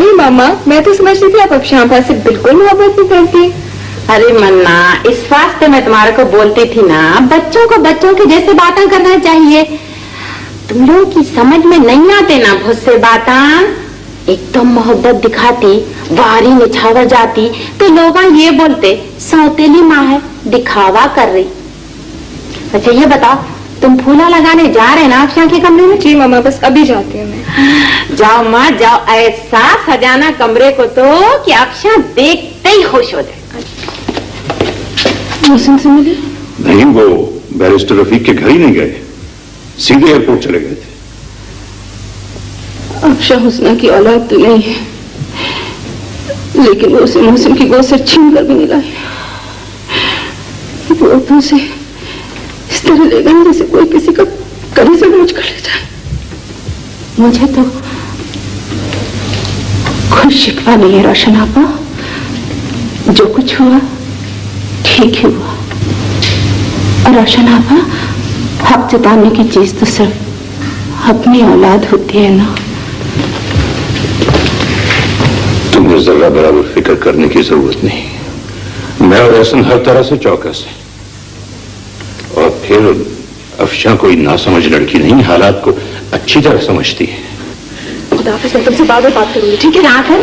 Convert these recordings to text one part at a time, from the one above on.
नहीं मामा, मैं तो समझती थी आप अफशां से बिल्कुल मोहब्बत नहीं करती। अरे मन्ना, इस वास्ते मैं तुम्हारे को बोलती थी ना, बच्चों को बच्चों की जैसे बातें करना चाहिए। तुम लोगों की समझ में नहीं आते ना बहुत से बातें। एकदम मोहब्बत दिखाती, वारी निछावर जाती तो लोग ये बोलते सौतेली माँ है, दिखावा कर रही। अच्छा ये बताओ, तुम फूला लगाने जा रहे ना अफशां के कमरे में? जी मामा, बस अभी जाती हूँ मैं। जाओ माँ जाओ, ऐसा सजाना कमरे को तो कि अफशां देखते ही खुश हो जाए। मौसम से मिली? नहीं, वो बैरिस्टर रफीक के घर ही नहीं गए, सीधे एयरपोर्ट चले गए थे। अफशां हुस्ना की औलाद तो नहीं है, लेकिन वो उसे मौसम की गोद से छीन कर भी नहीं लाई। वो अपनों से इस तरह ले गए जैसे कोई किसी का कभी से नोच कर ले जाए। मुझे तो कोई शिकवा नहीं है रोशन आपा, जो कुछ हुआ ठीक ही हुआ। और रोशन आपा, हक जताने की चीज तो सिर्फ अपनी औलाद होती है ना। तुम्हें जरा बराबर फिक्र करने की जरूरत नहीं। मैं और एहसन हर तरह से चौकस है। और फिर अफशां कोई नासमझ लड़की नहीं, हालात को अच्छी तरह समझती है। खुदा हाफिज़, मैं तुमसे बाद में बात करूंगी, ठीक है? क्या कर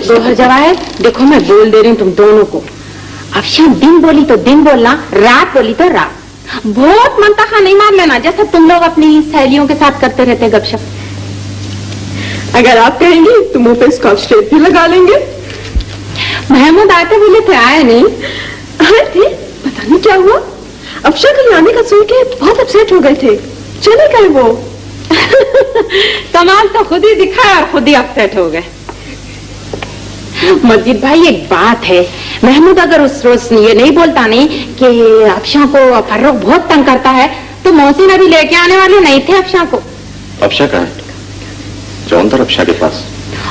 जोहर जवाहिर, देखो मैं बोल दे रही हूँ तुम दोनों को। अफशां दिन बोली तो दिन बोलना, रात बोली तो रात। बहुत मनतखा नहीं मार लेना जैसे तुम लोग अपनी सहेलियों के साथ करते रहते गपशप। अगर आप कहेंगी तो मुंह पे स्कॉच टेप भी लगा लेंगे। महमूद आते बोले थे, आए नहीं। आए थे, पता नहीं क्या हुआ। अफशां के आने का सुन के बहुत अपसेट हो गए थे, चले गए वो। कमाल तो खुद ही दिखा और खुद ही अपसेट हो गए। मस्जिद भाई, एक बात है, महमूद अगर उस रोज ये नहीं बोलता नहीं कि अफशां को फर्रुख बहुत तंग करता है, तो मोहसिन अभी लेके आने वाले नहीं थे अफशां को। अफशां कहाँ है? जाओ अंदर अफशां के पास।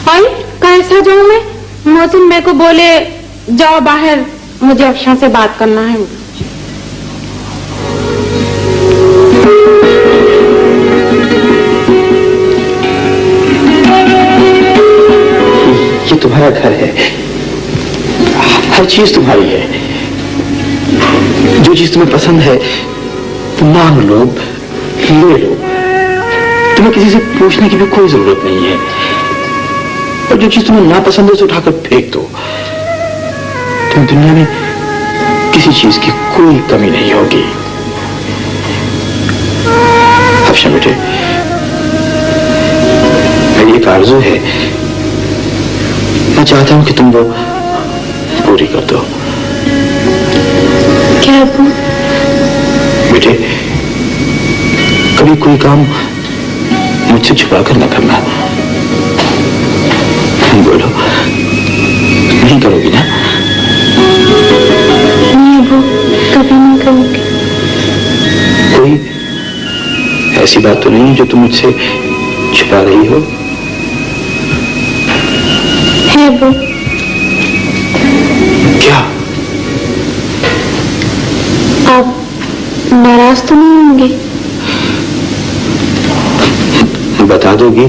और कैसा जाऊं मैं? मोहसिन मेरे को बोले जाओ बाहर, मुझे अफशां से बात करना है। ये तुम्हारा घर है, हर चीज तुम्हारी है। जो चीज तुम्हें पसंद है तो मांग लो, ले लो। तुम्हें किसी से पूछने की भी कोई जरूरत नहीं है। और जो चीज तुम्हें नापसंद है उसे उठाकर फेंक दो। तुम्हें दुनिया में किसी चीज की कोई कमी नहीं होगी। अफशां बेटे, मेरी एक आरज़ू है, मैं चाहता हूं कि तुम वो पूरी कर दो। क्या अब्बू? बेटे, कभी कोई काम मुझसे छुपा कर न करना। बोलो, नहीं करोगी ना? नहीं अब्बू, कभी नहीं करूंगी। कोई ऐसी बात तो नहीं जो तुम मुझसे छुपा रही हो? है अब्बू। क्या? आप नाराज तो नहीं होंगे? बता दोगी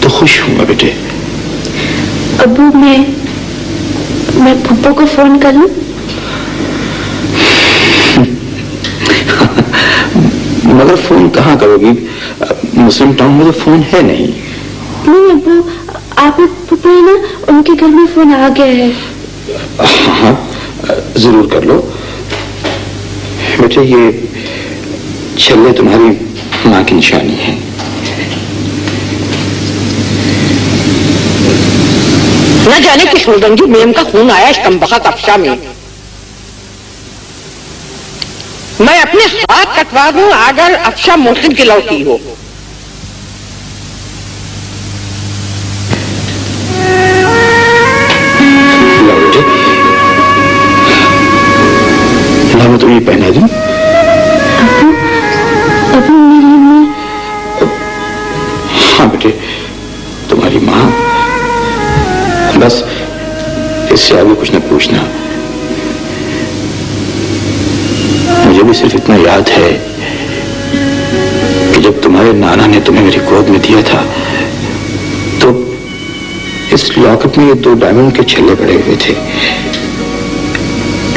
तो खुश हूंगा बेटे। अब्बू, मैं पप्पू को फोन कर लूं? मगर फोन कहाँ करोगी? मुस्लिम टाउन में तो फोन है नहीं। नहीं अब्बू, आप पप्पू है ना, उनके घर में फोन आ गया है। हाँ, जरूर कर लो बेटे। ये छल्ले तुम्हारी माँ की निशानी है। न जाने किस मुदंगी मेम का खून आया इस कमबख्त अफशां में। मैं अपने हाथ कटवा दूं अगर अफशां मोहसिन की लौटी हो। मैं तुम्हें पहना दूं? अब्बू मेरी माँ। हाँ बेटे, तुम्हारी माँ। बस इससे आगे कुछ न पूछना। मुझे भी सिर्फ इतना याद है कि जब तुम्हारे नाना ने तुम्हें मेरी गोद में दिया था तो इस लॉकेट में ये 2 डायमंड के छल्ले पड़े हुए थे।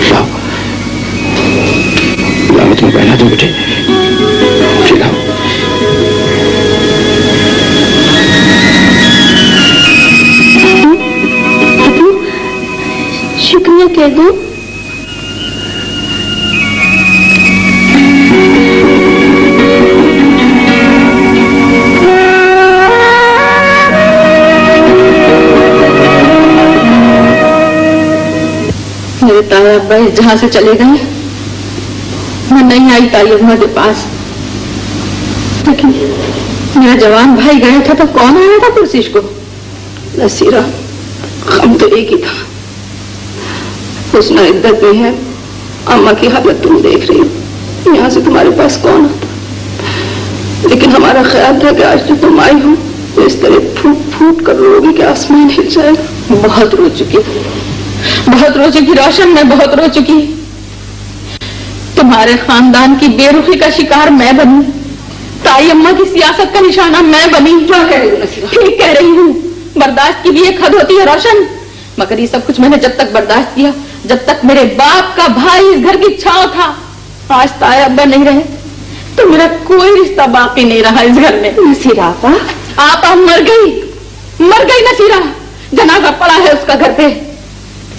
लाओ, मैं तुम्हें पहना दूं बेटे। लाओ। शुक्रिया कह दो। मेरे ताया अब्बा जहां से चले गए, मैं नहीं आई ताई अम्मा के पास, लेकिन मेरा जवान भाई गया था तो कौन आया था पुरसिश को? नसीरा, हम तो एक ही था। हुस्न इद्दत में है, अम्मा की हालत तुम देख रही हो, यहाँ से तुम्हारे पास कौन आता? लेकिन हमारा ख्याल था कि आज जो तुम आई हो तो इस तरह फूट फूट कर रोगी कि आसमान हिल जाएगा। बहुत रो चुकी, बहुत रो चुकी रोशन, मैं बहुत रो चुकी। तुम्हारे खानदान की बेरुखी का शिकार मैं बनी, ताई अम्मा की सियासत का निशाना मैं बनी। क्या कह रही हूँ नसीरा? ठीक कह रही हूँ। बर्दाश्त की भी एक हद होती है रोशन, मगर ये सब कुछ मैंने जब तक बर्दाश्त किया जब तक मेरे बाप का भाई इस घर की छांव था। आज ताई अब्बा नहीं रहे तो मेरा कोई रिश्ता बाकी नहीं रहा इस घर में। नसीरा आपा मर गई नसीरा, जनाजा पड़ा है उसका घर पे।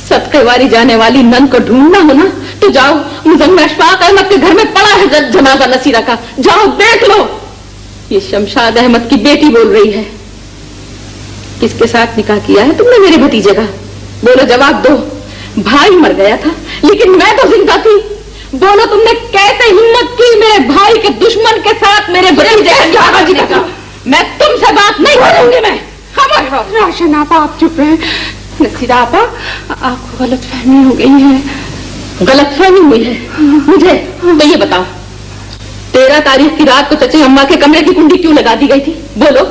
सदके वारी जाने वाली नन को ढूंढना हो ना तो जाओ, मुजम्मिल अशफाक अहमद के घर में पड़ा है जनाजा नसीरा का, जाओ देख लो। ये शमशाद अहमद की बेटी बोल रही है। किसके साथ निकाह किया है तुमने मेरे भतीजे का? बोलो, जवाब दो। भाई मर गया था लेकिन मैं तो जिंदा थी। बोलो, तुमने कैसे हिम्मत की मेरे भाई के दुश्मन के साथ मेरे भतीजे का? मैं तुमसे बात नहीं करूंगी। मैं रोशन आपा, आप चुप रहे। नसीरा आपा, आपको गलतफहमी हो गई है। गलतफहमी हुई है मुझे? तो ये बताओ, 13 तारीख की रात को चचे अम्मा के कमरे की कुंडी क्यों लगा दी गई थी? बोलो।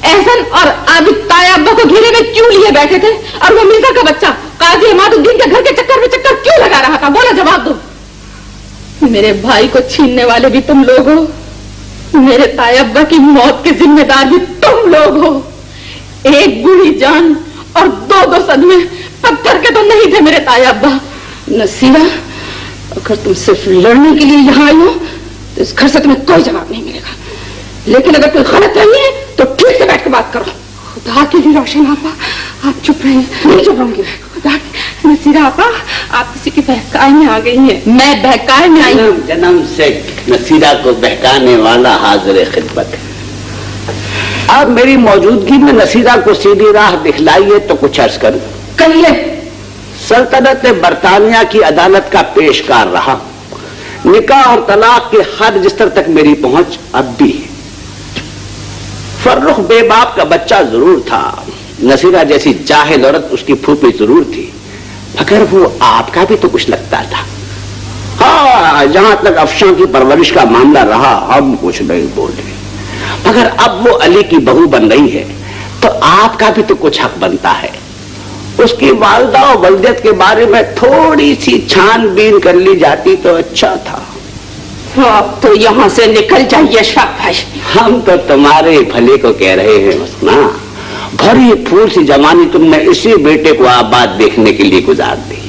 एहसन और आबिद ताया अब्बा को घेरे में क्यों लिए बैठे थे? और वो मिर्जा का बच्चा काजी इमादुद्दीन के घर के चक्कर में चक्कर क्यों लगा रहा था? बोलो, जवाब दो। मेरे भाई को छीनने वाले भी तुम लोग हो, मेरे ताया अब्बा की मौत के जिम्मेदार भी तुम लोग हो। एक बूढ़ी जान और 2 सदमे, पत्थर के तो नहीं थे मेरे ताया अब्बा। नसीरा, अगर तुम सिर्फ लड़ने के लिए यहाँ आई हो तो इस घर से तुम्हें कोई जवाब नहीं मिलेगा, लेकिन अगर कोई गलत नहीं है तो ठीक से बैठ के बात करो। खुदा के लिए रोशन आपा, आप चुप रहे। नहीं चुप रहूंगी। खुदा के नसीरा आपा, आप किसी की बहकाए में आ गई हैं। मैं बहकाए में आई हूँ? जन्म से नसीरा को बहकाने वाला हाजिर खिदमत है। अब मेरी मौजूदगी में नसीरा को सीधी राह दिखलाइए तो कुछ अर्ज करूं। कहिए। सल्तनत बरतानिया की अदालत का पेशकार रहा। निकाह और तलाक के हद बिस्तर तक मेरी पहुंच अब भी है। फर्रुख बेबाप का बच्चा जरूर था, नसीरा जैसी जाहिल औरत उसकी फूफी जरूर थी, मगर वो आपका भी तो कुछ लगता था। हाँ, जहां तक अफशां की परवरिश का मामला रहा हम कुछ नहीं बोल रहे, मगर अब वो अली की बहू बन रही है तो आपका भी तो कुछ हक बनता है। उसकी वालदा और वल्दियत के बारे में थोड़ी सी छानबीन कर ली जाती तो अच्छा था। आप तो यहाँ से निकल जाइए शाबाश। हम तो तुम्हारे भले को कह रहे हैं उसना। भरी फूल सी जवानी तुमने इसी बेटे को आबाद देखने के लिए गुजार दी।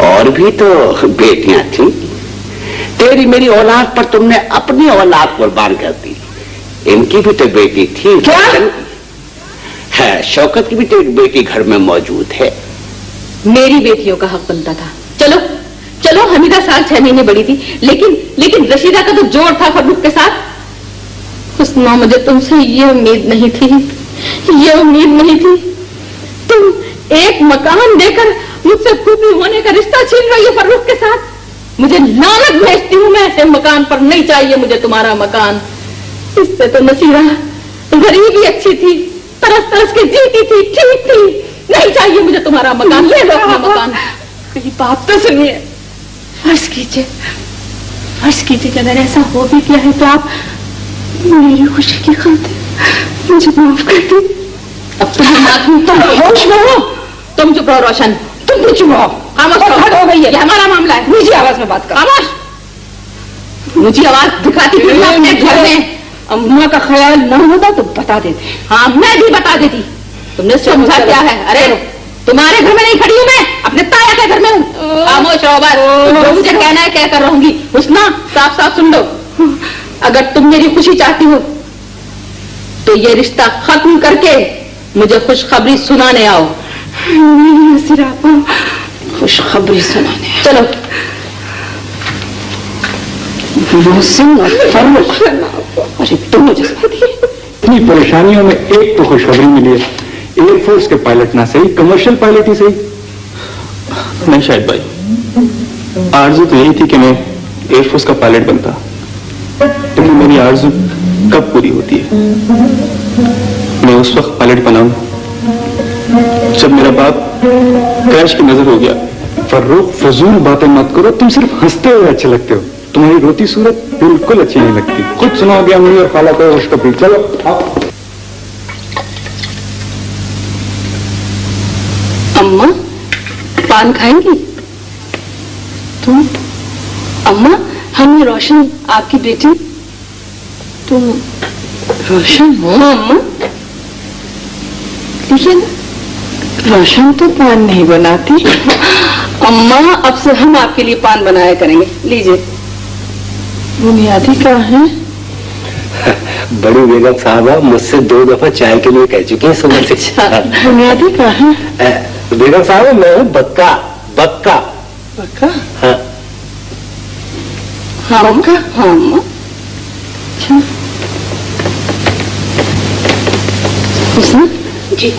और भी तो बेटियां थी, तेरी मेरी औलाद पर तुमने अपनी औलाद कुर्बान कर दी। इनकी भी तो बेटी थी। क्या है? शौकत की भी तो एक बेटी घर में मौजूद है। मेरी बेटियों का हक बनता था। चलो चलो, हमीदा साल 6 महीने बड़ी थी, लेकिन रशीदा का तो जोड़ था फर्रुख के साथ। हुस्ना, मुझे तुमसे ये उम्मीद नहीं थी, ये उम्मीद नहीं थी। तुम एक मकान देकर मुझसे फूफी होने का रिश्ता छीन रही हो फर्रुख के साथ। मुझे लानत भेजती हूँ मैं, ऐसे मकान पर नहीं चाहिए मुझे तुम्हारा मकान। इससे तो नसीरा गरीबी अच्छी थी, तरस तरस के जीती थी, ठीक थी। नहीं चाहिए मुझे तुम्हारा मकान, ले लो अपना मकान। मेरी बात तो सुनिए। फर्ज कीजिए कि अगर ऐसा हो भी गया है तो आप मेरी खुशी की खातिर मुझे माफ कर दे। अब तुम होश में हो? तुम चुप रहो रोशन, तुम भी चुप रहो। खामोश हो गई है, हमारा मामला है। नीचे आवाज में बात करो। खामोश। मुझे आवाज दिखाती थी अपने घर में। अम्मा का ख्याल न होता तो बता देते। हाँ, मैं भी बता देती। तुमने समझा क्या है? अरे तुम्हारे घर में नहीं खड़ी हूँ मैं, अपने ताया के घर में हूँ। खामोश रहो बस, जो मुझे कहना है क्या कर रहूंगी। हुस्ना साफ साफ सुन लो, अगर तुम मेरी खुशी चाहती हो तो ये रिश्ता खत्म करके मुझे खुशखबरी सुनाने आओ। खुशखबरी सुनाने चलो। मोहसिन और फर्रुख, अरे तुम मुझे इतनी परेशानियों में एक तो खुशखबरी मिली है, एयरफोर्स के पायलट ना सही, कमर्शियल पायलट ही सही। नहीं शायद भाई, आरज़ू तो यही थी कि मैं एयरफोर्स का पायलट बनता, लेकिन मेरी आरज़ू कब पूरी होती है? मैं उस वक्त पायलट बनाऊं जब मेरा बाप क्रैश की नजर हो गया। फर्रुख फजूल बातें मत करो, तुम सिर्फ हंसते हुए अच्छे लगते हो, तुम्हारी रोती सूरत बिल्कुल अच्छी नहीं लगती। खुद सुनाओगे अम्मी और खाला को खुशखबरी। चलो आओ। अम्मा पान खाएंगी तुम? अम्मा हम ये रोशन आपकी बेटी। तुम रोशन हो अम्मा? लेकिन रोशन तो पान नहीं बनाती। अम्मा अब से हम आपके लिए पान बनाया करेंगे, लीजिए। बुनियादी कहाँ है? बड़ी बेगम साहबा मुझसे 2 दफा चाय के लिए कह चुकी है सुबह से। बुनियादी कहाँ है? बेगम साहब मैं हूँ बक्का। बक्का बक्का? हाँ हाँ बक्का। हाँ अम्मा। अच्छा हुस्ना जी,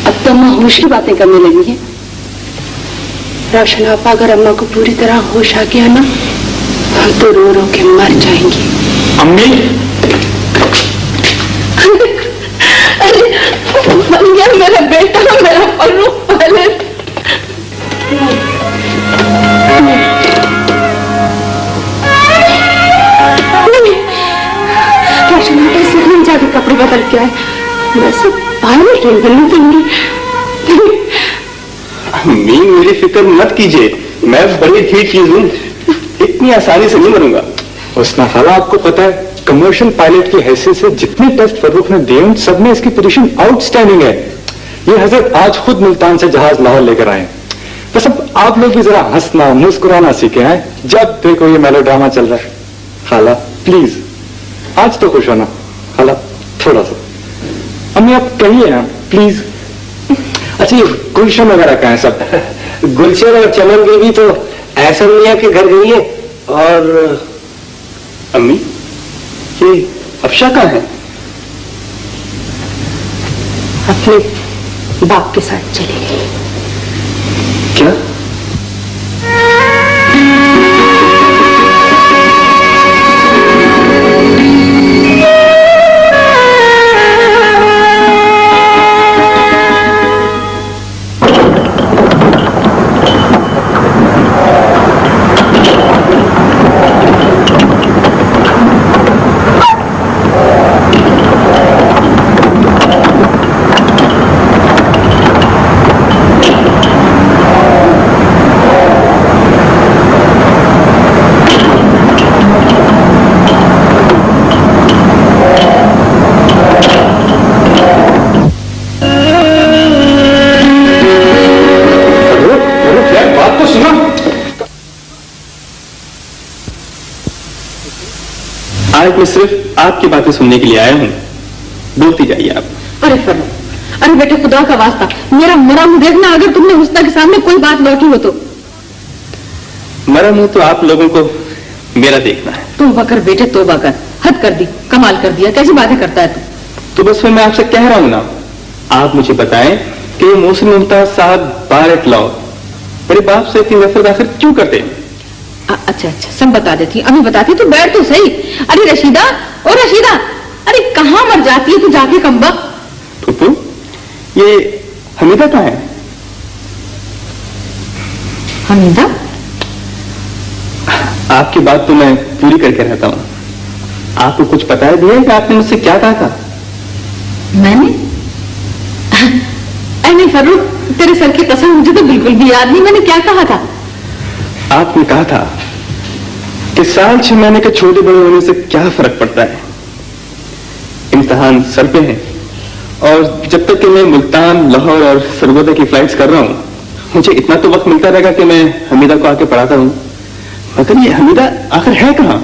अब तो अम्मा होश की बातें करने लगी है। रोशन आपा अगर अम्मा को पूरी तरह होश आ गया ना, हम तो रो रो के मर जाएंगे। अम्मी बन गया मेरा बेटा, मेरा फर्रुख पायलट। रोशन आपा सीखने जाके कपड़े बदल के आए, मैं सब पायलट नहीं बनने दूंगी। अम्मी मेरी फिक्र मत कीजिए, मैं बड़ी ठीक चीज हूँ, इतनी आसानी से नहीं मरूंगा। हुस्ना खाला आपको पता है कमर्शियल पायलट की हैसियत से जितने टेस्ट फर्रुख ने दिए सब में इसकी पोजीशन आउटस्टैंडिंग है। ये हजरत आज खुद मुल्तान से जहाज लाहौर लेकर आए। बस अब आप लोग भी जरा हंसना मुस्कुराना सीखे हैं जब देखो ये मेलोड्रामा चल रहा है। खाला प्लीज आज तो खुश होना। खाला थोड़ा सा। अम्मी आप कहिए ना प्लीज। अच्छा ये गुलशन वगैरह कहाँ है सब? गुलशन और चमन देवी तो ऐसा मियाँ के घर गई है। और अम्मी ये अफशा कहाँ है? अपने बाप के साथ चली गई। क्या? आज मैं सिर्फ आपकी बातें सुनने के लिए आया हूँ, बोलती जाइए आप। अरे फर्रुख, अरे बेटे खुदा का वास्ता मेरा मरा मुंह देखना, अगर तुमने हुस्ना के सामने कोई बात लौटी हो तो। मरा मुंह तो आप लोगों को मेरा देखना है। तौबा कर बेटे तौबा कर, हद कर दी, कमाल कर दिया, कैसी बातें करता है तू? तो बस फिर मैं आपसे कह रहा हूँ ना, आप मुझे बताएं कि ये मोहसिन मुमताज साहब बाहर लाओ मेरे बाप से इतनी नफरत आखिर क्यों करते हैं? अच्छा अच्छा सब बता देती, अभी बताती तो बैठ तो सही। अरे रशीदा, ओ रशीदा, अरे कहाँ मर जाती है तू जाके कमबख्त? फूफू ये हमीदा कहाँ है? हमीदा? आपकी बात तो मैं पूरी करके रहता हूँ। आपको कुछ पता है दिया कि आपने मुझसे क्या कहा था? मैंने? नहीं फर्रुख, तेरे सर की कसम मुझे तो बिल्कुल भी याद नहीं मैंने क्या कहा था। आपने कहा था कि साल 6 महीने के छोटे बड़े होने से क्या फर्क पड़ता है, इम्तिहान सर पे है और जब तक कि मैं मुल्तान, लाहौर और सरगोदा की फ्लाइट्स कर रहा हूँ, मुझे इतना तो वक्त मिलता रहेगा कि मैं हमीदा को आके पढ़ाता हूँ। मगर ये हमीदा आखिर है कहाँ?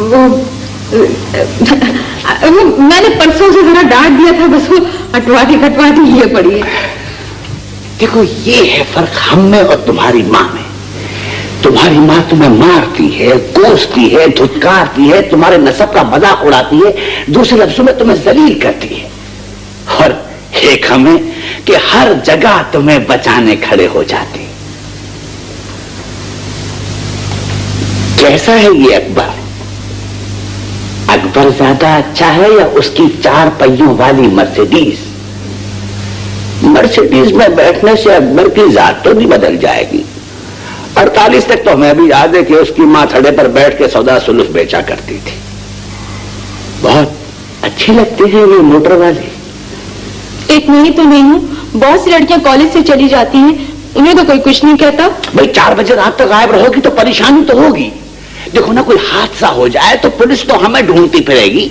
वो मैंने परसों से जरा डांट दिया था, बस वो अटवा दी ये पड़ी है। देखो, ये है फर्क हम में और तुम्हारी माँ में। तुम्हारी माँ तुम्हें मारती है, कोसती है, धुतकारती है, तुम्हारे नसब का मजाक उड़ाती है, दूसरे लफ्जों में तुम्हें जलील करती है। और एक हमें कि हर जगह तुम्हें बचाने खड़े हो जाती। कैसा है ये अकबर? अकबर ज्यादा अच्छा है या उसकी 4 पहियों वाली मर्सिडीज? मर्सिडीज में बैठने से अकबर की जात तो नहीं बदल जाएगी। 48 तक तो हमें भी याद है कि उसकी मां थड़े पर बैठ के सौदा सुलूफ बेचा करती थी। बहुत अच्छी लगती है ये मोटर वाली। एक नहीं तो नहीं हूँ, बहुत सी लड़कियां कॉलेज से चली जाती हैं, उन्हें तो कोई कुछ नहीं कहता। भाई 4 बजे रात तक गायब रहोगी तो परेशानी तो होगी। देखो ना, कोई हादसा हो जाए तो पुलिस तो हमें ढूंढती फिरेगी।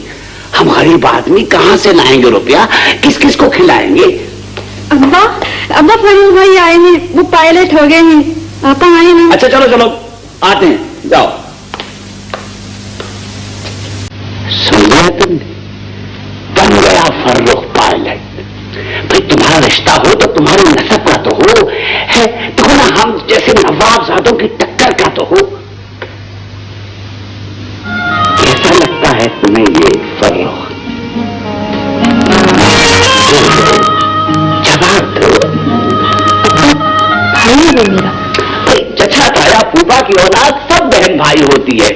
हम गरीब आदमी कहां से लाएंगे रुपया, किस किस को खिलाएंगे? अब्बा फरीद भाई आए हैं, वो पायलट हो गए हैं, पापा आए हैं। अच्छा चलो चलो आते हैं, जाओ। सुना तुमने, बन गया फर्रुख पायलट। भाई तुम्हारा रिश्ता हो तो तुम्हारी नसब का तो हो है, देखो ना हम जैसे नवाबजादों की टक्कर का तो हो। कैसा लगता है तुम्हें ये फर्रुख? जवाब दो। भाई है मेरा। चचा ताया फूफा की औलाद सब बहन भाई होती है।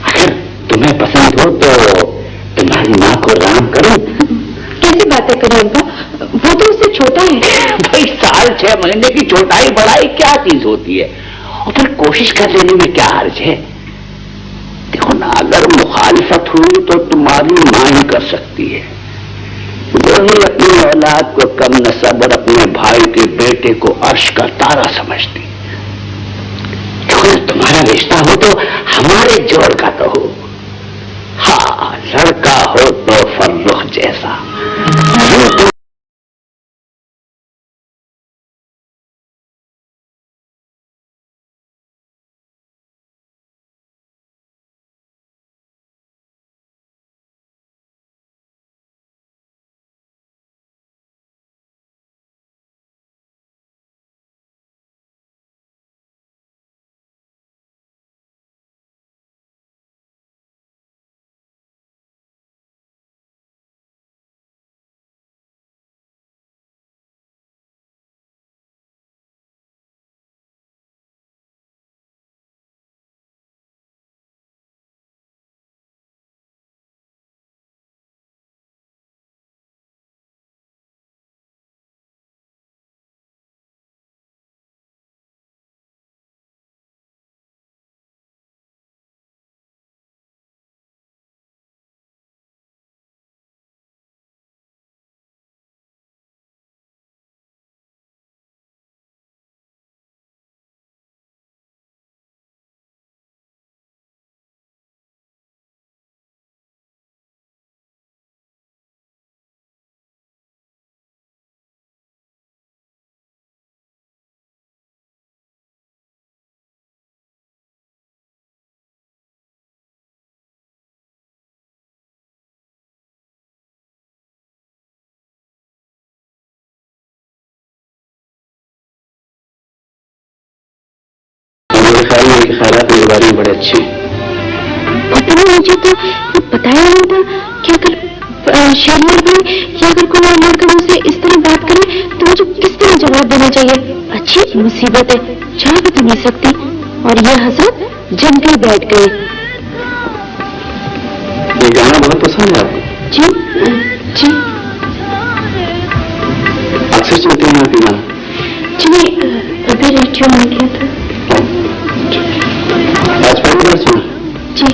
अगर तुम्हें पसंद हो तो तुम्हारी माँ को राम करो। कैसी बातें करें अब्बा, वो तो उससे छोटा है। भाई 6 महीने की छोटाई बड़ाई क्या चीज होती है, और फिर कोशिश कर लेने में क्या हर्ज है? देखो ना, अगर मुखालिफत हुई तो तुम्हारी माँ ही कर सकती है। वो ही अपनी औलाद को कम नसब और अपने भाई के बेटे को अर्श का तारा समझती। तुम्हारा रिश्ता हो तो हमारे जोड़ का तो हो। हाँ, लड़का हो तो फर्रुख जैसा। ख्यालात मेरे बारे में बड़े अच्छे। पता नहीं, मुझे तो बताया नहीं था कि अगर शर्मिल भाई या अगर कोई और लड़का मुझसे इस तरह बात करे तो मुझे किस तरह जवाब देना चाहिए। अच्छी मुसीबत है, चाह भी तो नहीं सकती। और ये हजरत जम के बैठ गए। ये गाना बहुत पसंद है आपको? जी जी। अक्सर सुनते हैं आप गाना? जी, अभी रेडियो में किया था। आज पहली बार सुना? जी।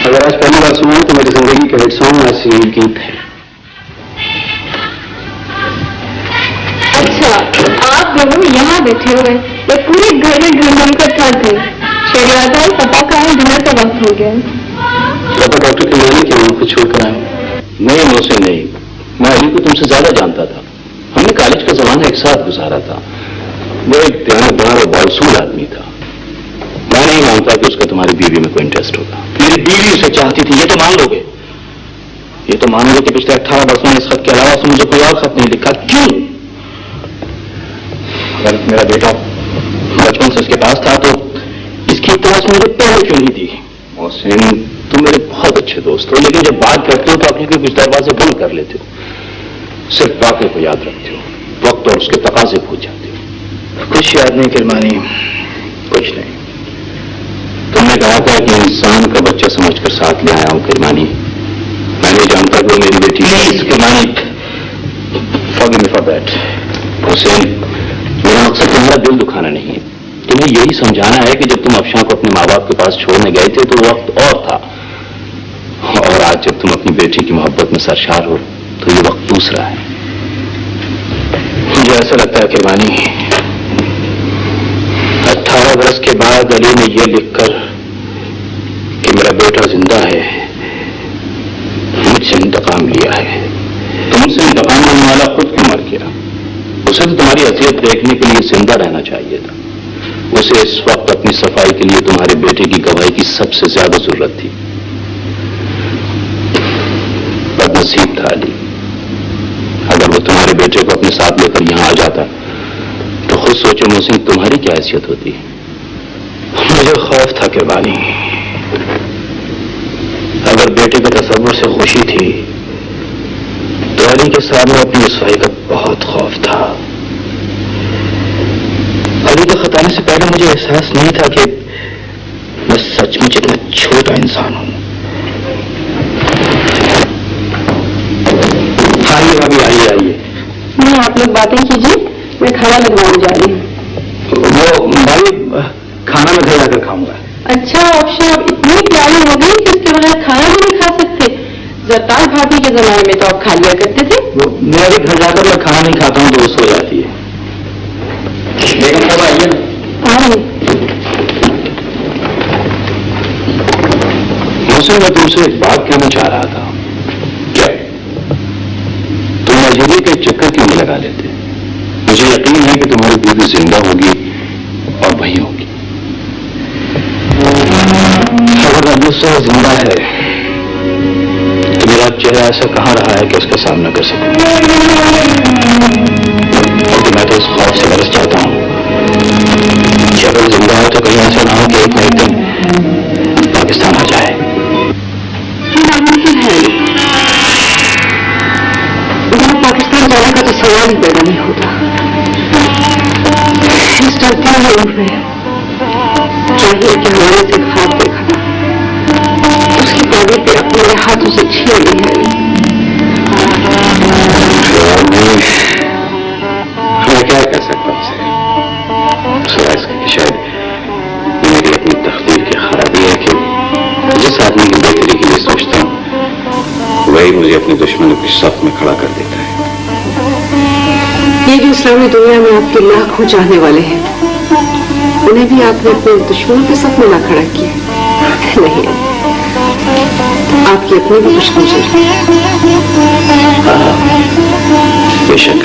अगर आज पहली बार सुना तो मेरी जिंदगी का हिट सॉन्ग आज से यही गीत है। अच्छा, आप दोनों यहाँ बैठे हुए, ये पूरे घर में ढूंढने का थक गई। शहजादा पता कहाँ, डिनर का वक्त हो गया। था डॉक्टर किरमानी कि मैं कुछ छोड़कर आया हूँ। नहीं मोहसिन नहीं, मैं अली को तुमसे ज्यादा जानता था। हमने कॉलेज का जमाना एक साथ गुजारा था। वो एक दयानतदार और बावसूल आदमी था। मैं नहीं मानता कि उसका तुम्हारी बीवी में कोई इंटरेस्ट होगा। मेरी बीवी उसे चाहती थी, ये तो मान लोगे? ये तो मानोगे कि पिछले 18 वर्षों में इस खत के अलावा उसने मुझे कोई और खत नहीं लिखा। क्यों? अगर मेरा बेटा बचपन से उसके पास था तो इसकी इत्तला मुझे पहले क्यों नहीं दी? मोहसिन, तुम मेरे बहुत अच्छे दोस्त हो, लेकिन जब बात करते हो तो अपने कुछ दरवाजे बंद कर लेते हो। सिर्फ वाक़े को याद रखते हो, वक्त और उसके तकाजे भूल जाते हो। कुछ याद नहीं किरमानी, कुछ नहीं। तुमने कहा था कि इंसान का बच्चा समझकर साथ ले आया हूं किरमानी। मैं नहीं जानता कि वो मेरी बेटी please Kirmani, forgive me for that. Hussain, मेरा मकसद तुम्हारा दिल दुखाना नहीं है। तुम्हें यही समझाना है कि जब तुम अफशां को अपने माँ बाप के पास छोड़ने गए थे तो वक्त और था, और आज जब तुम अपनी बेटी की मोहब्बत में सरशार हो तो ये वक्त दूसरा है। मुझे ऐसा लगता है किरमानी, 18 वर्ष के बाद अली ने यह लिखकर कि मेरा बेटा जिंदा है, मुझसे इंतकाम लिया है। तुमसे इंतकाम लेने वाला खुद क्यों मर गया? उसे तो तुम्हारी असियत देखने के लिए जिंदा रहना चाहिए था। उसे इस वक्त अपनी सफाई के लिए तुम्हारे बेटे की गवाही की सबसे ज्यादा जरूरत थी। बदनसीब था अली। अगर वो तुम्हारे बेटे को अपने साथ लेकर यहां आ जाता तो खुद सोचो मोहसिन, तुम्हारी क्या हैसियत होती? मुझे खौफ था किरबानी, अगर बेटे के तसव्वुर से खुशी थी तो अली के सामने अपनी रसवाई का बहुत खौफ था। अली के खत आने से पहले मुझे एहसास नहीं था कि मैं सचमुच इतना छोटा इंसान हूं। आइए भाभी, आइए आइए। नहीं, आप लोग बातें कीजिए, मैं खाना लगवाने जा रही हूँ। वो भाई, खाना मैं घर जाकर खाऊंगा। अच्छा, अफशा अब इतनी प्यारी हो गई कि उसके बगैर खाना भी नहीं खा सकते। जरतार भाभी के जमाने में तो आप खा लिया करते थे। वो मेरा भी घर जाकर मैं खाना नहीं खाता हूँ तो वो सो जाती है। बेगम साहब आइए ना। हाँ, मोहसिन, मैं तुमसे एक बात कहना चाह रहा था। क्या? तुम अजनबी के चक्कर क्यों नहीं लगा लेते? मुझे यकीन है कि तुम्हारी बीवी जिंदा होगी और वही होगी। अगर अब्दुल्ला जिंदा है तो मेरा चेहरा ऐसा कहां रहा है कि उसका सामना कर सकूं? क्योंकि मैं तो इस खौफ से बरस जाता हूं कि अगर जिंदा है तो कहीं ऐसा ना हो कि एक ना एक दिन पाकिस्तान आ जाए। पाकिस्तान जाने का तो सवाल ही पैदा नहीं होता। इस चलते हुए चाहिए कि हमारे से खाद देखा उसकी ताबीर पे अपने हाथों से छीन ली है। मैं क्या कर सकता हूँ शायद मेरी अपनी तकदीर की खराबी है कि जिस आदमी की बेहतरी के लिए सोचता हूँ वही मुझे अपने दुश्मनों की सफ में खड़ा कर देता है। ये जो इस्लामी दुनिया में आपके लाखों चाहने वाले हैं, उन्हें भी आपने अपने दुश्मनों के सफ में ना खड़ा किया। नहीं, आपकी अपनी भी कुछ कमजोरी। बेशक,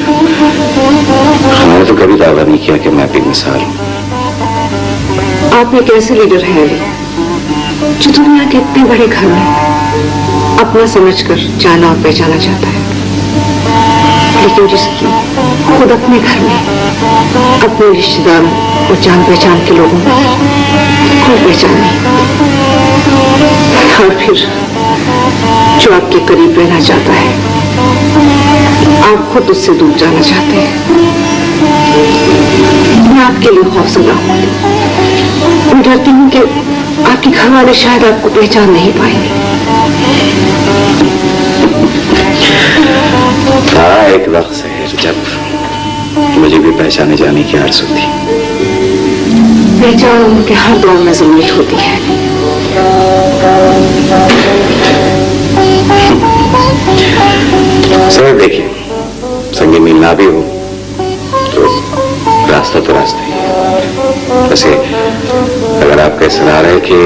मैंने तो कभी दावा नहीं किया कि मैं भी मिसाल हूं। आप एक ऐसे लीडर हैं जो दुनिया के इतने बड़े घर में अपना समझकर जाना और पहचाना चाहता है, लेकिन जिसकी खुद अपने घर में अपने रिश्तेदारों और जान पहचान के लोगों में कोई पहचान नहीं, और फिर जो आपके करीब रहना चाहता है आप खुद उससे दूर जाना चाहते हैं। मैं आपके लिए खौफजदा हूं। मैं डरती हूं कि आपके घर वाले शायद आपको पहचान नहीं पाएंगे। एक वक्त से जब मुझे भी पहचाने जाने की आरज़ू थी। पहचान उनके हर दौर में जरूरी होती है। सर देखिए, संगे मिलना भी हो तो रास्ता तो रास्ता ही है। वैसे अगर आपका इसरार है कि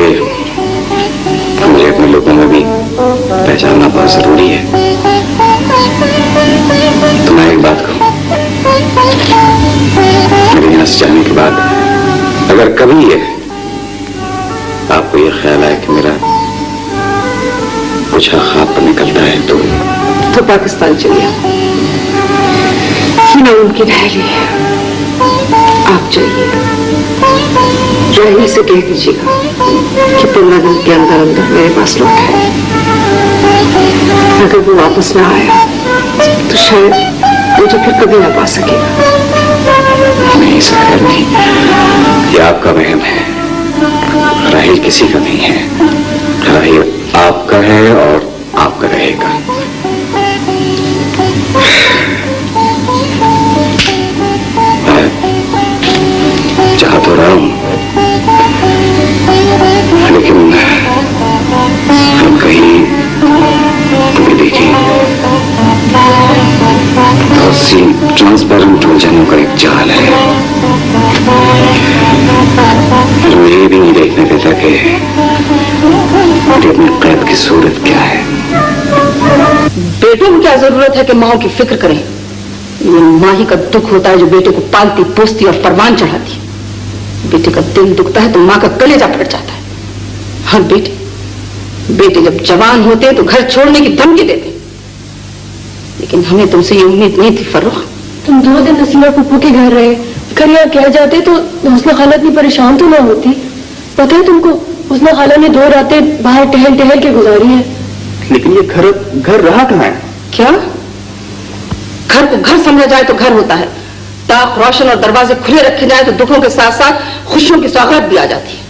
मुझे अपने लोगों में भी पहचानना बहुत जरूरी है। तो मैं एक बात कहूं, मेरे यहां से जाने के बाद अगर कभी ये आपको ये ख्याल आए कि मेरा कुछ ख्वाब पर निकलता है तो पाकिस्तान चलिए, ये नामुमकिन है लिए। आप जाइए, राहिल से कह दीजिएगा कि 15 दिन के अंदर अंदर मेरे पास लौट है। अगर वो वापस ना आया तो शायद मुझे फिर कभी ना पा सकेगा। नहीं सर, नहीं, ये आपका वहम है। राहिल किसी का नहीं है, राहिल आपका है और आपका रहेगा। मैं चाह तो रहा हूं, लेकिन हम कहीं भी देखें बहुत सी ट्रांसपेरेंट उलझनों का एक जाल है। मैं ये भी नहीं देखने देता कि अपनी कैद की सूरत क्या है। बेटों में क्या जरूरत है कि माओ की फिक्र करें? ये माँ ही का दुख होता है जो बेटे को पालती पोसती और परवान चढ़ाती। बेटे का दिल दुखता है तो माँ का कलेजा फट जाता है। हर बेटे जब जवान होते हैं तो घर छोड़ने की धमकी देते, लेकिन हमें तुमसे ये उम्मीद नहीं थी फर्रुख। तुम 2 दिन नसीमा पप्पू के घर रहे, घर यहाँ कह जाते तो हुस्ना खाला इतनी परेशान तो ना होती। पता है तुमको, हुस्ना खाला ने 2 रातें बाहर टहल टहल के गुजारी है। लेकिन ये घर रहा कहाँ है? क्या घर को घर समझा जाए तो घर होता है, ताक रोशन और दरवाजे खुले रखे जाए तो दुखों के साथ साथ खुशियों की सौगात भी आ जाती है।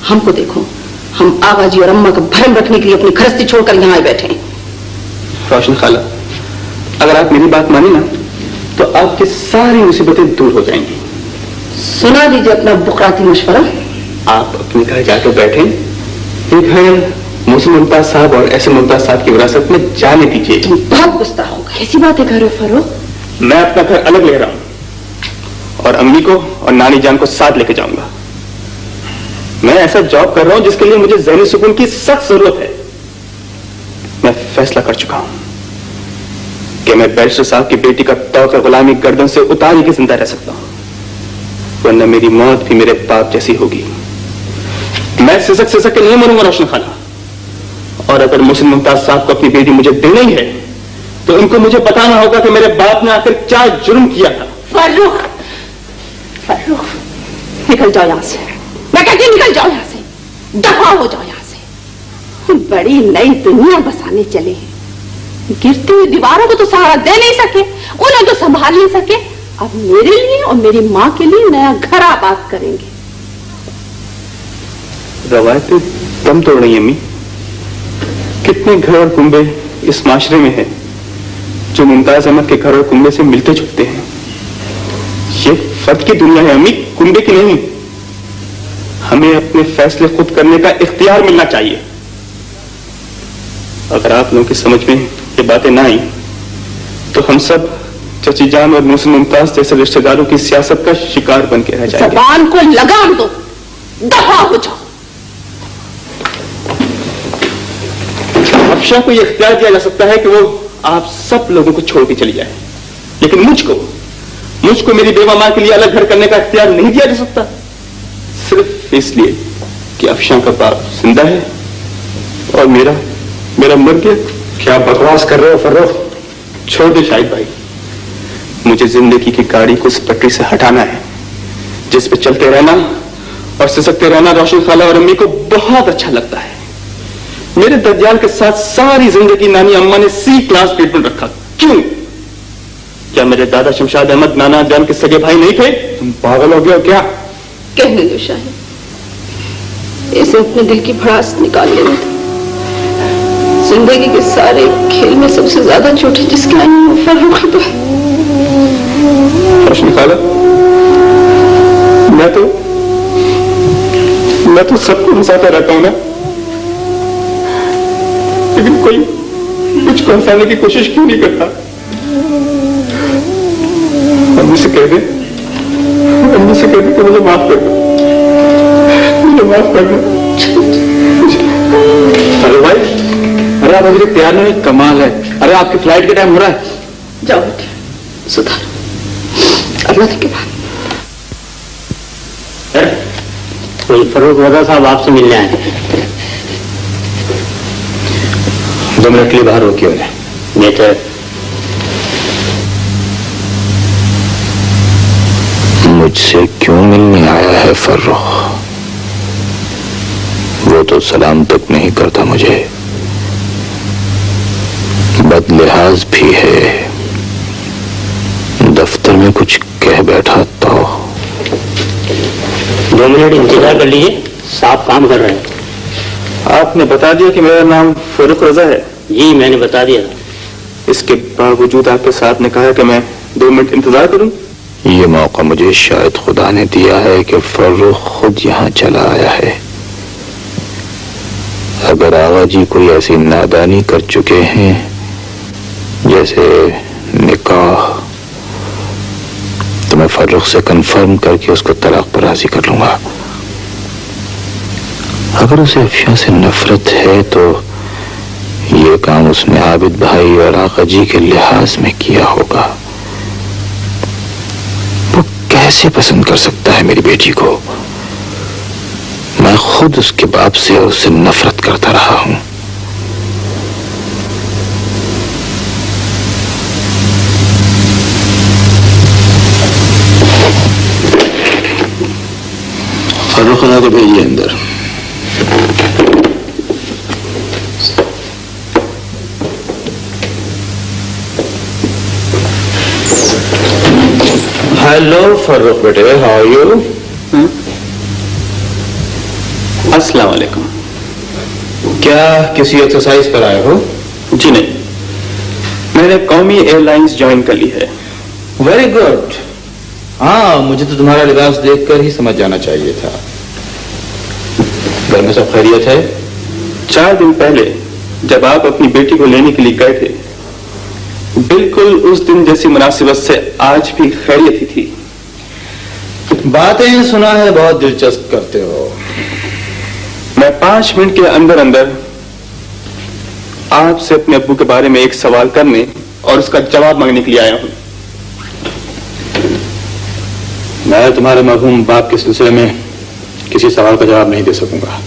हमको देखो, हम आगा जी और अम्मा का भरम रखने के लिए अपनी गृहस्थी छोड़कर यहाँ आए बैठे हैं। रोशन खाला, अगर आप मेरी बात माने ना तो आपकी सारी मुसीबतें दूर हो जाएंगी। सुना दीजिए अपना बुकराती मशवरा। आप अपने घर जाकर बैठे, ये घर मोहसिन मुमताज साहब और ऐसे मुमताज साहब की विरासत में जाने दीजिए। तुम बहुत गुस्सा होगा। ऐसी बात है घर फरोख। मैं अपना घर अलग ले रहा हूं और अम्मी को और नानी जान को साथ लेके जाऊंगा। मैं ऐसा जॉब कर रहा हूं जिसके लिए मुझे ज़हनी सुकून की सख्त जरूरत है। मैं फैसला कर चुका हूं कि मैं बैरिस्टर साहब की बेटी का तौक़ गुलामी गर्दन से उतार ही के जिंदा रह सकता हूं, वरना मेरी मौत भी मेरे बाप जैसी होगी। मैं सिसक के नहीं मरूंगा रोशन खाना। और अगर मोहसिन मुमताज साहब को अपनी बेटी मुझे देनी है तो इनको मुझे बताना होगा कि मेरे बाप ने आखिर क्या जुर्म किया था। फर्रुख, निकल जाओ यहां से। मैं कहती हूं निकल जाओ यहां से, दफा हो जाओ यहां से। बड़ी नई दुनिया बसाने चले हैं। गिरती हुई दीवारों को तो सहारा दे नहीं सके, उन्हें तो संभाल नहीं सके। अब मेरे लिए और मेरी माँ के लिए नया घर आबाद करेंगे। रवायतें दम तोड़ रही अम्मी। कितने घर और कुंबे इस माशरे में हैं जो मुमताज अहमद के घर और कुंबे से मिलते जुलते हैं। ये फर्द की दुनिया है अम्मी, कुंबे की नहीं। हमें अपने फैसले खुद करने का इख्तियार मिलना चाहिए। अगर आप लोगों की समझ में ये बातें ना आई तो हम सब चची जान और मोहसिन मुमताज जैसे रिश्तेदारों की सियासत का शिकार बन के रह जाएंगे। जबान को लगाम दो, दफा हो जाओ। अफशा को यह इख्तियार दिया जा सकता है कि वो आप सब लोगों को छोड़ के चली जाए, लेकिन मुझको मेरी बेवा मां के लिए अलग घर करने का इख्तियार नहीं दिया जा सकता, सिर्फ इसलिए कि अफशा का बाप जिंदा है और मेरा मर गया। क्या बकवास कर रहे हो फर्रुख? छोड़ दे शाहिद भाई, मुझे जिंदगी की गाड़ी को उस पटरी से हटाना है जिस पे चलते रहना और सिसकते रहना रोशन खाला और अम्मी को बहुत अच्छा लगता है। मेरे दज्जाल के साथ सारी जिंदगी नानी अम्मा ने C क्लास ट्रीटमेंट रखा। क्यों? क्या मेरे दादा शमशाद अहमद नाना जान के सगे भाई नहीं थे? तुम पागल हो गए हो क्या? कहने दो शाहिद, इसे अपने दिल की भड़ास निकाल लेने दो। जिंदगी के सारे खेल में सबसे ज्यादा चोटें जिसके आई वो फर्रुख है। रोशन खाला, मैं तो सबको हंसाता रहता हूं ना, लेकिन कोई मुझको हंसाने की कोशिश क्यों नहीं करता? अम्मी से कह दे कि मुझे माफ कर दो, मुझे माफ कर दो। अरे आप अभी तक तैयार नहीं, कमाल है। अरे आपकी फ्लाइट का टाइम हो रहा है। जाओ बेटे सुधार अल्लाह के बाद। कोई फरूक रजा साहब आपसे मिलने आए। 2 मिनट के लिए बाहर रोकिए उन्हें। बेहतर। मुझसे क्यों मिलने आया है फर्रुख? वो तो सलाम तक नहीं करता मुझे, बदलिहाज भी है। दफ्तर में कुछ कह बैठा तो। 2 मिनट इंतजार कर लीजिए, साहब काम कर रहे हैं। आपने बता दिया कि मेरा नाम फरूक रजा है? जी मैंने बता दिया। इसके बावजूद आपके साथ ने कहा कि मैं 2 मिनट इंतजार करूं। ये मौका मुझे शायद खुदा ने दिया है कि फर्रुख खुद यहाँ चला आया है। अगर आगा जी कोई ऐसी नादानी कर चुके हैं जैसे निकाह, तो मैं फर्रुख से कंफर्म करके उसको तलाक पर राजी कर लूंगा। अगर उसे अफशा से नफरत है तो ये काम उसने आबिद भाई और आका जी के लिहाज में किया होगा। वो कैसे पसंद कर सकता है मेरी बेटी को? मैं खुद उसके बाप से और उससे नफरत करता रहा हूं। फर्रुख खुदा को भेजिए अंदर। हेलो फर्रुख बेटे, हाउ आर यू? अस्सलाम वालेकुम। क्या किसी एक्सरसाइज पर आए हो? जी नहीं, मैंने कौमी एयरलाइंस ज्वाइन कर ली है। Very good. हाँ, मुझे तो तुम्हारा लिबास देखकर ही समझ जाना चाहिए था। घर में सब खैरियत है? 4 दिन पहले जब आप अपनी बेटी को लेने के लिए गए थे, बिल्कुल उस दिन जैसी मुनासिबत से आज भी खैरियत ही थी। बातें सुना है बहुत दिलचस्प करते हो। मैं 5 मिनट के अंदर अंदर आपसे अपने अब्बू के बारे में एक सवाल करने और उसका जवाब मांगने के लिए आया हूं। मैं तुम्हारे मरहूम बाप के सिलसिले में किसी सवाल का जवाब नहीं दे सकूंगा।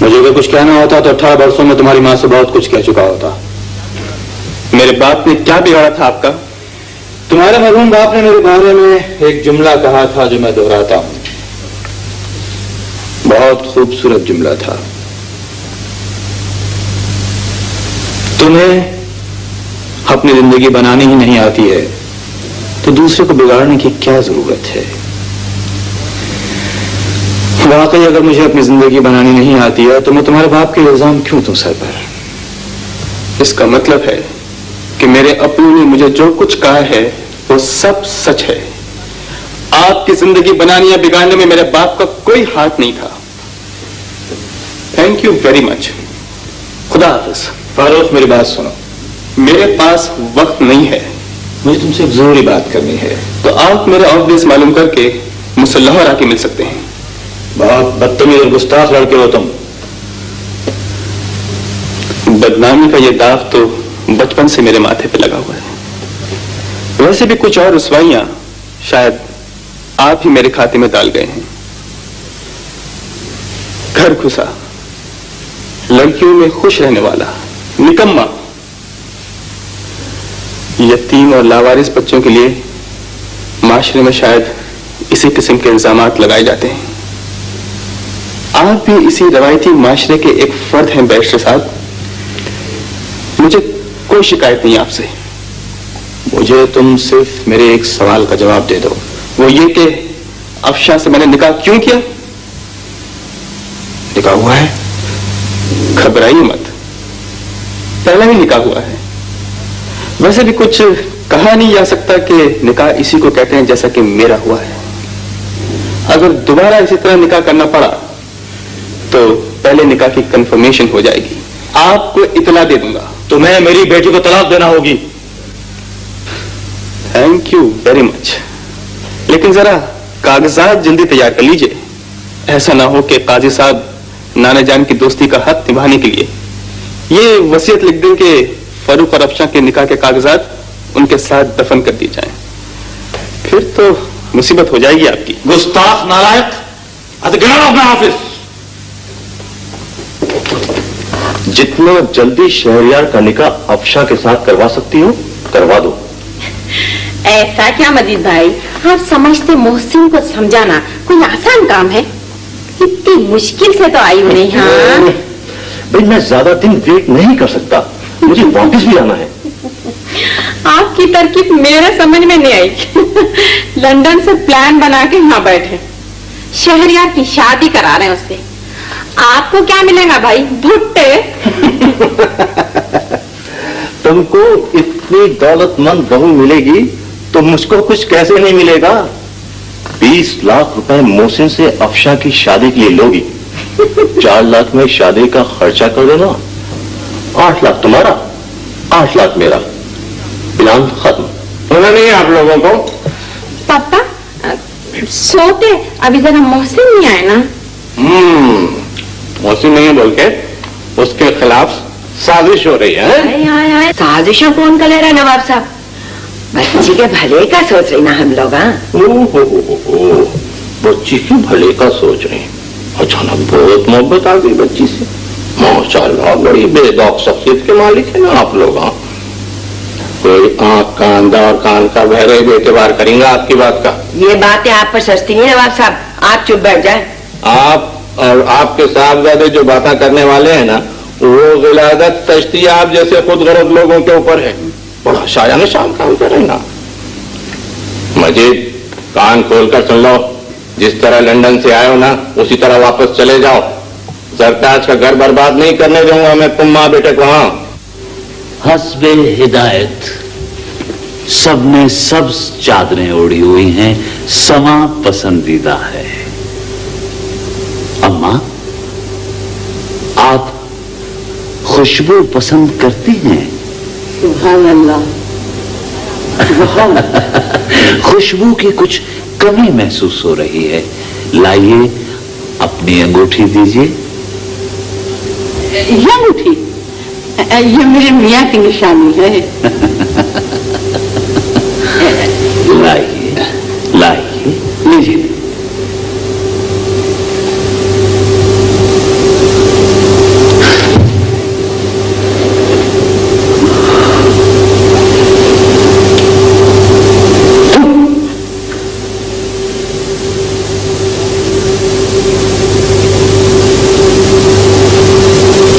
मुझे अगर कुछ कहना होता तो 18 वर्षों में तुम्हारी मां से बहुत कुछ कह चुका होता। मेरे बाप ने क्या बिगाड़ा था आपका? तुम्हारे मरहूम बाप ने मेरे बारे में एक जुमला कहा था जो मैं दोहराता हूं। बहुत खूबसूरत जुमला था। तुम्हें अपनी जिंदगी बनानी ही नहीं आती है तो दूसरे को बिगाड़ने की क्या जरूरत है? वाकई अगर मुझे अपनी जिंदगी बनानी नहीं आती है तो मैं तुम्हारे बाप के इल्जाम क्यों दूं सर पर? इसका मतलब है कि मेरे अब्बू ने मुझे जो कुछ कहा है वो सब सच है। आपकी जिंदगी बनाने या बिगाड़ने में मेरे बाप का कोई हाथ नहीं था। Thank you very much. खुदा हाफिज। फारूक, मेरी बात सुनो। मेरे पास वक्त नहीं है। मुझे तुमसे एक जरूरी बात करनी है। तो आप मेरे ऑफिस मालूम करके मुझसे लाहौर आके मिल सकते हैं। बहुत बदतमीज और गुस्ताख लड़के हो तुम। बदनामी का ये दाग तो बचपन से मेरे माथे पे लगा हुआ है। वैसे भी कुछ और रुसवाइयां शायद आप ही मेरे खाते में डाल गए हैं। घर घुसा, लड़कियों में खुश रहने वाला, निकम्मा, यतीम और लावारिस बच्चों के लिए माशरे में शायद इसी किस्म के इल्जामात लगाए जाते हैं। आप भी इसी रवायती माशरे के एक फर्द हैं बैरिस्टर साहब। मुझे कोई शिकायत नहीं आपसे। मुझे तुम सिर्फ मेरे एक सवाल का जवाब दे दो। वो ये कि अफशा से मैंने निकाह क्यों किया? निकाह हुआ है? घबराइए मत, पहला ही निकाह हुआ है। वैसे भी कुछ कहा नहीं जा सकता कि निकाह इसी को कहते हैं जैसा कि मेरा हुआ है। अगर दोबारा इसी तरह निकाह करना पड़ा तो पहले निकाह की कंफर्मेशन हो जाएगी। आपको इतला दे दूंगा। तुम्हें मेरी बेटी को तलाक देना होगी। थैंक यू वेरी मच, लेकिन जरा कागजात जल्दी तैयार कर लीजिए। ऐसा ना हो कि काजी साहब नाना जान की दोस्ती का हक निभाने के लिए ये वसीयत लिख दें कि फरूक और अफशा के निकाह के कागजात उनके साथ दफन कर दिए जाएं। फिर तो मुसीबत हो जाएगी आपकी। गुस्ताख नालायक, अपना ऑफिस। जितना जल्दी शहरियार का निकाह अफशा के साथ करवा सकती हो करवा दो। ऐसा क्या मजीद भाई, आप समझते मोहसिन को समझाना कोई आसान काम है? इतनी मुश्किल से तो आई नहीं। हाँ भाई मैं ज्यादा दिन वेट नहीं कर सकता, मुझे वापस भी आना है। आपकी तरकीब मेरे समझ में नहीं आई। लंदन से प्लान बना के यहाँ बैठे, शहरियार की शादी करा रहे हैं उससे। आपको क्या मिलेगा भाई? भुट्टे। तुमको इतनी दौलतमंद बहू मिलेगी तो मुझको कुछ कैसे नहीं मिलेगा? 20 लाख रुपए मोहसिन से अफशा की शादी के लिए लोगी, 4 लाख में शादी का खर्चा कर देना, 8 लाख तुम्हारा, 8 लाख मेरा, प्लान खत्म। सुना नहीं आप लोगों को? पापा सोते अभी जरा मोहसिन नहीं आए ना। मोहसिन नहीं बोल के उसके खिलाफ साजिश हो रही है। साजिशों कौन का ले रहा है नवाब साहब? बच्ची के भले का सोच रही ना हम लोग। बच्ची के भले का सोच रहे हैं। अचानक बहुत मोहब्बत आ गई बच्ची से। माशाल्लाह बड़ी बेदौक शख्सियत के मालिक है ना आप लोग। कोई आंख का अंधा और कान का बहरे भी एतबार करेंगे आपकी बात का। ये बातें आप पर सस्ती नहीं नवाब साहब, आप चुप बैठ जाए। आप और आपके साहबजादे जो बातें करने वाले हैं ना, वो गिलादत तश्ती आप जैसे खुद गरज लोगों के ऊपर है। बड़ा शायान शाम काम करेगा। मजीद कान खोलकर सुन लो, जिस तरह लंदन से आए हो ना उसी तरह वापस चले जाओ। सरताज का घर बर्बाद नहीं करने दूंगा मैं तुम माँ बेटे को। वहां हस्बे हिदायत सबने सब चादरें ओढ़ी हुई हैं, समा पसंदीदा है। अम्मा आप खुशबू पसंद करती हैं? सुभान अल्लाह। खुशबू की कुछ कमी महसूस हो रही है। लाइए अपनी अंगूठी दीजिए। ये अंगूठी ये मेरे मियाँ की निशानी है। लाइए लाइए लीजिए।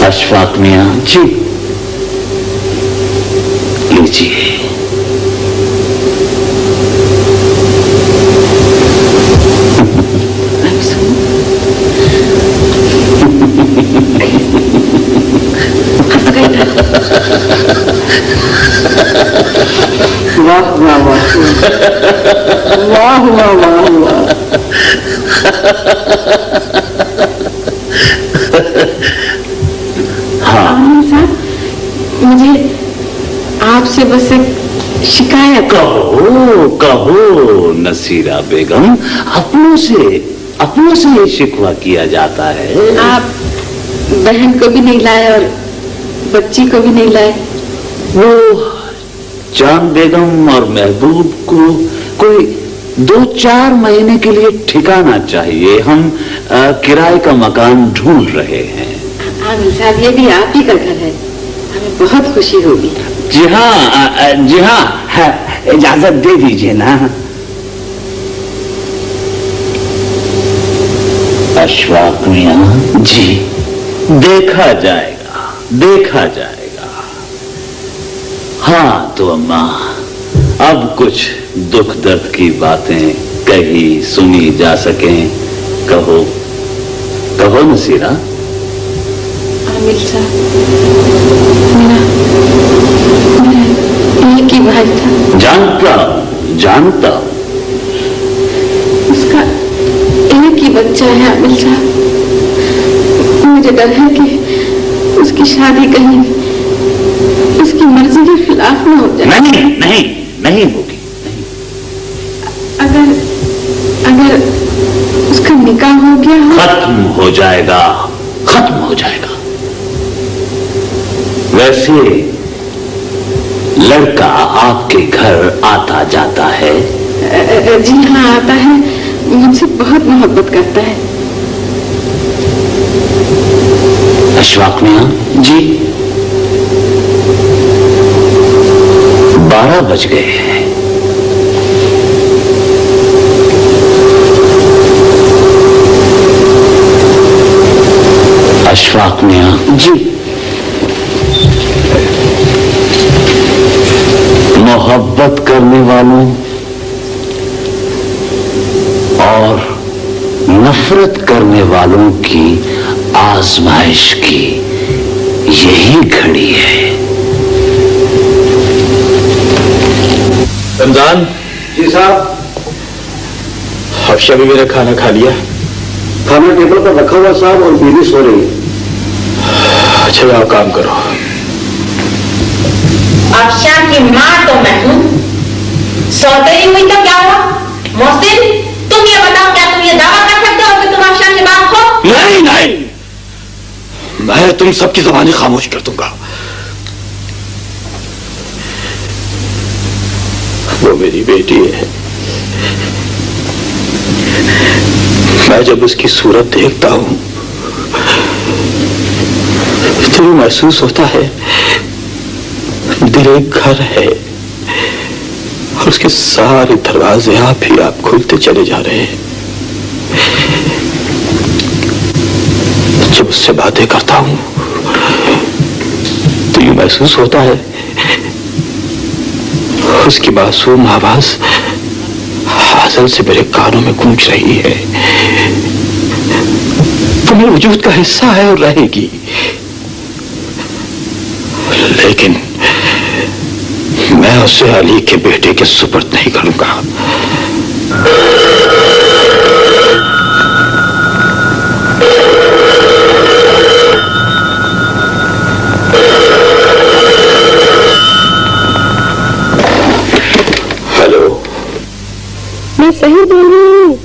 अशफाक मियां जी लीजिए। वाह वाह वाह वाह वाह वाह वाह। मुझे आपसे बस एक शिकायत। कहो कहो नसीरा बेगम, अपनों से ये शिकवा किया जाता है। आप बहन को भी नहीं लाए और बच्ची को भी नहीं लाए। वो जान बेगम और महबूब को कोई 2-4 महीने के लिए ठिकाना चाहिए। हम किराए का मकान ढूंढ रहे हैं। आमिर साहब ये भी आप ही का घर है, हमें बहुत खुशी होगी। जी हाँ, इजाजत दे दीजिए ना। अशफाक मियां जी देखा जाएगा। हाँ तो अम्मा अब कुछ दुख दर्द की बातें कही सुनी जा सकें, कहो नसीरा। आमिर साहब मेरा एक ही भाई था। जानता उसका एक ही बच्चा है आमिर साहब। मुझे डर है कि उसकी शादी कहीं उसकी मर्जी के खिलाफ न हो जाए। नहीं होगी। अगर उसका निकाह हो गया हो खत्म हो जाएगा। वैसे लड़का आपके घर आता जाता है? जी हाँ, आता है। मुझसे बहुत मोहब्बत करता है। अशफाक मियां जी। 12 बज गए हैं। अशफाक मियां जी। मोहब्बत करने वालों और नफरत करने वालों की आजमाइश की यही घड़ी है। रमजान जी साहब। हफ्शा भी मेरा खाना खा लिया? खाना टेबल पर रखा हुआ साहब, और बीवी सो रही है। अच्छा जाओ काम करो। अफशा की माँ तो मैं हूं, सौतेली हुई तो क्या हुआ? मोहसिन, तुम ये बताओ, क्या तुम ये दावा कर सकते हो कि तुम अफशा की बाप हो? नहीं नहीं, मैं तुम सबकी ज़बानें खामोश कर दूंगा। वो मेरी बेटी है। मैं जब उसकी सूरत देखता हूं तो महसूस होता है दिल एक घर है और उसके सारे दरवाजे आप ही आप खुलते चले जा रहे हैं। जब उससे बातें करता हूं तो यूं महसूस होता है उसकी मासूम आवाज हासिल से मेरे कानों में गूंज रही है। तो मेरे वजूद का हिस्सा है और रहेगी, लेकिन मैं उसे अली के बेटे के सुपुर्द नहीं करूंगा। मैं सही बोल रही हूँ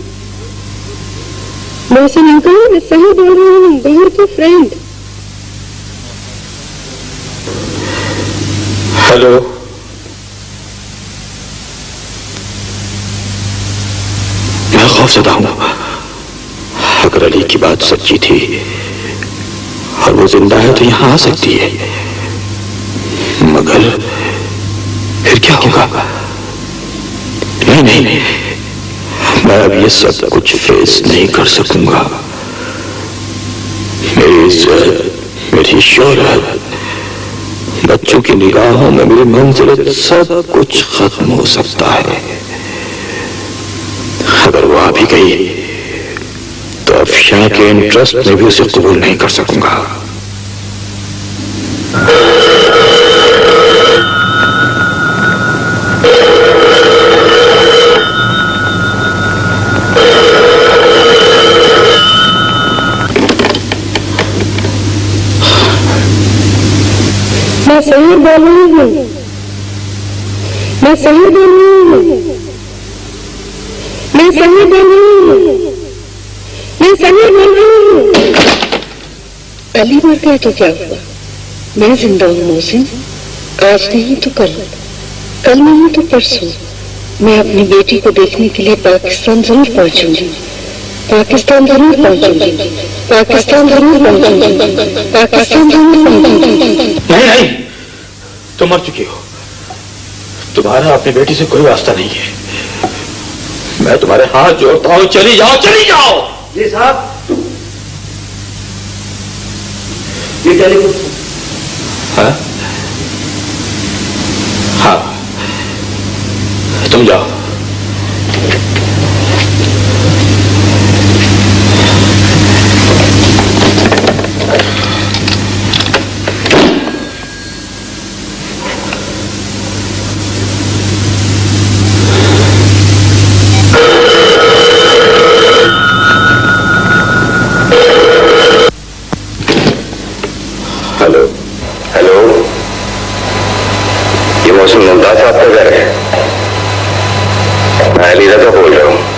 मोहसिन अंकल, मैं सही बोल रही हूँ। गौहर की फ्रेंड। हेलो। मैं खौफज़दा हूं। अगर अली की बात सच्ची थी और वो जिंदा है तो यहां आ सकती है, मगर फिर क्या होगा? नहीं नहीं नहीं, मैं अब ये सब कुछ फेस नहीं कर सकूंगा। मेरी इज्जत, मेरी शोहरत, बच्चों की निगाहों में मेरी मंजिल, सब कुछ खत्म हो सकता है। अगर वो आ भी गई तो अफशा के इंटरेस्ट में भी उसे कबूल नहीं कर सकूंगा। मैं सही बोल रही हूँ। मैं सही बोल रही हूँ। मैं सही बोल रही हूँ। मैं सही बोल रही हूँ। अली मर गया तो क्या हुआ? मैं जिंदा हूँ मोहसिन। आज नहीं तो कल, कल नहीं तो परसों मैं अपनी बेटी को देखने के लिए पाकिस्तान जरूर पहुंचूंगी। पाकिस्तान जरूर पहुंचूंगी। पाकिस्तान जरूर पहुंचूंगी। पाकिस्तान जरूर पहुंचूंगी। नहीं नहीं, तुम मर चुकी हो। तुम्हारा अपनी बेटी से कोई वास्ता नहीं है। मैं तुम्हारे हाथ जोड़ता हूं, चली जाओ, चली जाओ। जी साहब, ये टेलीफोन। हाँ हाँ, तुम जाओ। हेलो हेलो, ये मौसम मुमताज आपका घर है? मैं अली रजा बोल रहा हूँ।